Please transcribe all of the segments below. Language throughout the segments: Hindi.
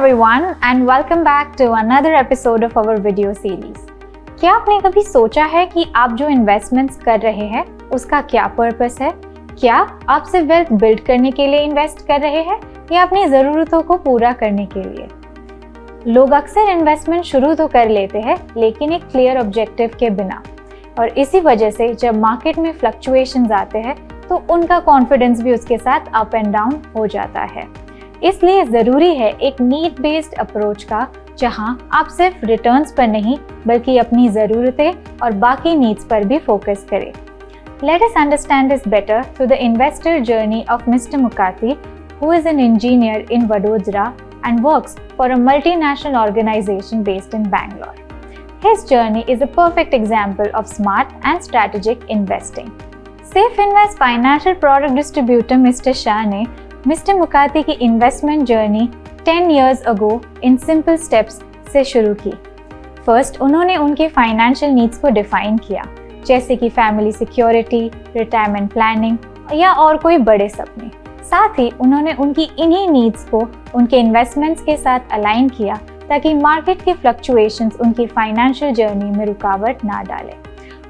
everyone and welcome back to another episode of our video series. क्या आपने कभी सोचा है कि आप जो इन्वेस्टमेंट्स कर रहे हैं उसका क्या पर्पस है? क्या आप सिर्फ वेल्थ बिल्ड करने के लिए इन्वेस्ट कर रहे हैं या अपनी ज़रूरतों को पूरा करने के लिए? लोग अक्सर इन्वेस्टमेंट शुरू तो कर लेते हैं लेकिन एक क्लियर ऑब्जेक्टिव के बिना, और इसी वजह से जब मार्केट में फ्लक्चुएशंस आते हैं तो उनका कॉन्फिडेंस भी उसके साथ अप एंड डाउन हो जाता है। इसलिए ज़रूरी है एक नीड बेस्ड अप्रोच का, जहां आप सिर्फ रिटर्न्स पर नहीं बल्कि अपनी ज़रूरतें और बाकी नीड्स पर भी फोकस करें। Let us understand this better through the investor journey of Mr. Mukati, who is an engineer in Vadodara and works for a multinational organization based in Bangalore. His journey is a perfect example of smart and strategic investing. Safe Invest Financial Product Distributor Mr. Shah ने मिस्टर मुकाती की investment journey 10 years ago in simple steps से शुरू की। फर्स्ट उन्होंने उनके फाइनेंशियल नीड्स को डिफाइन किया, जैसे कि फैमिली सिक्योरिटी, रिटायरमेंट प्लानिंग या और कोई बड़े सपने। साथ ही उन्होंने उनकी इन्हीं नीड्स को उनके इन्वेस्टमेंट्स के साथ अलाइन किया ताकि मार्केट की फ्लक्चुएशंस उनकी फाइनेंशियल जर्नी में रुकावट ना डाले।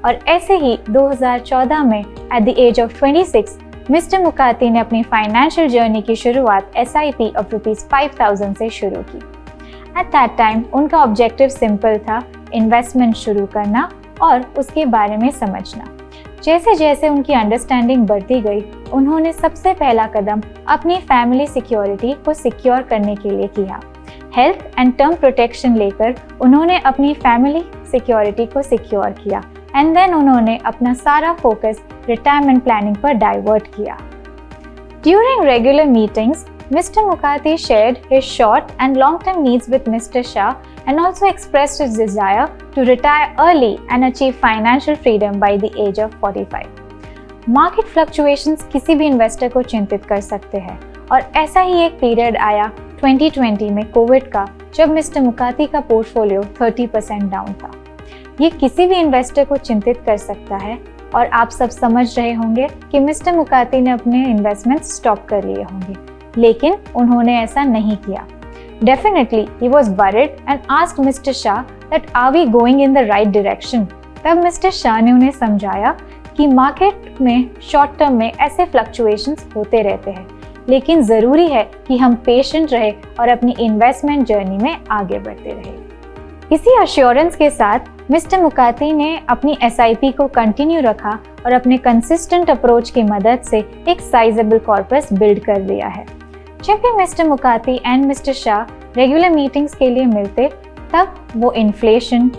और ऐसे ही 2014 में at the age of 26 mister Mukati ने अपनी फाइनेंशियल जर्नी की शुरुआत SIP ऑफ ₹5000 से शुरू की। एट दैट टाइम उनका ऑब्जेक्टिव सिंपल था, इन्वेस्टमेंट शुरू करना और उसके बारे में समझना। जैसे जैसे उनकी अंडरस्टैंडिंग बढ़ती गई, उन्होंने सबसे पहला कदम अपनी फैमिली सिक्योरिटी को सिक्योर करने के लिए किया। हेल्थ एंड टर्म प्रोटेक्शन लेकर उन्होंने अपनी फैमिली सिक्योरिटी को सिक्योर किया एंड देन उन्होंने अपना सारा फोकस रिटायरमेंट प्लानिंग पर डाइवर्ट किया। During regular meetings, Mr. Mukati shared his short and long-term needs with Mr. Shah and also expressed his desire to retire early and achieve financial freedom by the age of 45. Market fluctuations किसी भी इन्वेस्टर को चिंतित कर सकते हैं, और ऐसा ही एक पीरियड आया 2020 में कोविड का, जब मिस्टर मुकाती का पोर्टफोलियो 30% डाउन था। ये किसी भी इन्वेस्टर को चिंतित कर सकता है, और आप सब समझ रहे होंगे कि मिस्टर मुकाती ने अपने इन्वेस्टमेंट स्टॉप कर लिए होंगे, लेकिन उन्होंने ऐसा नहीं किया। Definitely, he was worried and asked Mr. Shah that are we going in the right direction? तब मिस्टर शाह ने उन्हें समझाया कि मार्केट में शॉर्ट टर्म में ऐसे फ्लक्चुएशंस होते रहते हैं, लेकिन ज़रूरी है कि हम पेशेंट रहे और अपनी इन्वेस्टमेंट जर्नी में आगे बढ़ते रहे। इसी अश्योरेंस के साथ मिस्टर मुकाती ने अपनी SIP को कंटिन्यू रखा और अपने कंसिस्टेंट अप्रोच की मदद से एक साइजेबल कॉर्पस बिल्ड कर लिया है। जब भी mister Mukati and mister Shah regular meetings के लिए मिलते, तब वो इन्फ्लेशन,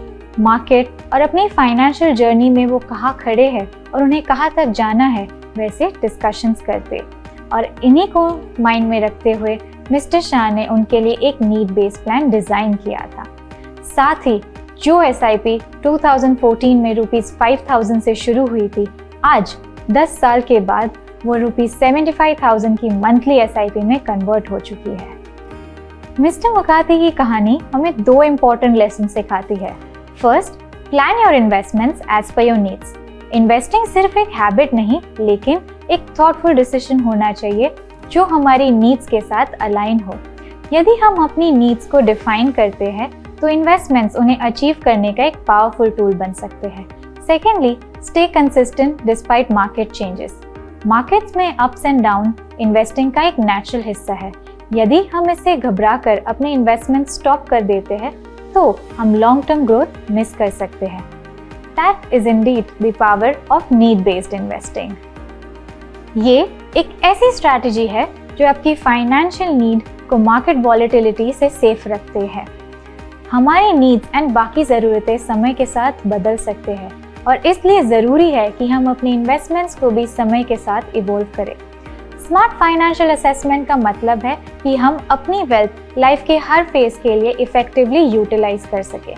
मार्केट और अपनी फाइनेंशियल जर्नी में वो कहाँ खड़े हैं और उन्हें कहाँ तक जाना है, वैसे डिस्कशंस करते। और इन्हीं को माइंड में रखते हुए मिस्टर शाह ने उनके लिए एक नीड बेस्ड प्लान डिज़ाइन किया था। साथ ही जो SIP 2014 में ₹5000 से शुरू हुई थी, आज 10 साल के बाद वो ₹75,000 की मंथली SIP में कन्वर्ट हो चुकी है। मिस्टर मुकाती की कहानी हमें 2 इम्पोर्टेंट लेसन सिखाती है। First, plan your investments as per your needs. Investing सिर्फ एक हैबिट नहीं, लेकिन एक थॉटफुल डिसीजन होना चाहिए जो हमारी नीड्स के साथ अलाइन हो। यदि हम अपनी नीड्स को डिफाइन करते हैं तो इन्वेस्टमेंट्स उन्हें अचीव करने का एक पावरफुल टूल बन सकते हैं। Secondly, stay consistent despite market changes. Markets में अप्स एंड डाउन इन्वेस्टिंग का एक नेचुरल हिस्सा है। यदि हम इससे घबरा कर अपने इन्वेस्टमेंट स्टॉप कर देते हैं तो हम लॉन्ग टर्म ग्रोथ मिस कर सकते हैं। That is Indeed the power of need based investing. ये एक ऐसी स्ट्रैटेजी है जो आपकी फाइनेंशियल नीड को मार्केट वॉलेटिलिटी से सेफ रखते हैं। हमारी नीड्स एंड बाकी ज़रूरतें समय के साथ बदल सकते हैं, और इसलिए ज़रूरी है कि हम अपनी इन्वेस्टमेंट्स को भी समय के साथ इवॉल्व करें। स्मार्ट फाइनेंशियल असेसमेंट का मतलब है कि हम अपनी वेल्थ लाइफ के हर फेज के लिए इफेक्टिवली यूटिलाइज कर सकें।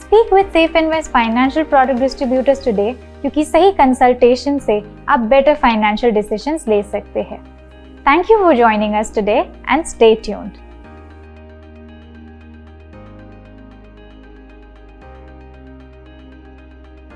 Speak with safe invest financial product distributors today, क्योंकि सही कंसल्टेशन से आप बेटर फाइनेंशियल डिसीजंस ले सकते हैं। Thank you for joining us today and stay tuned.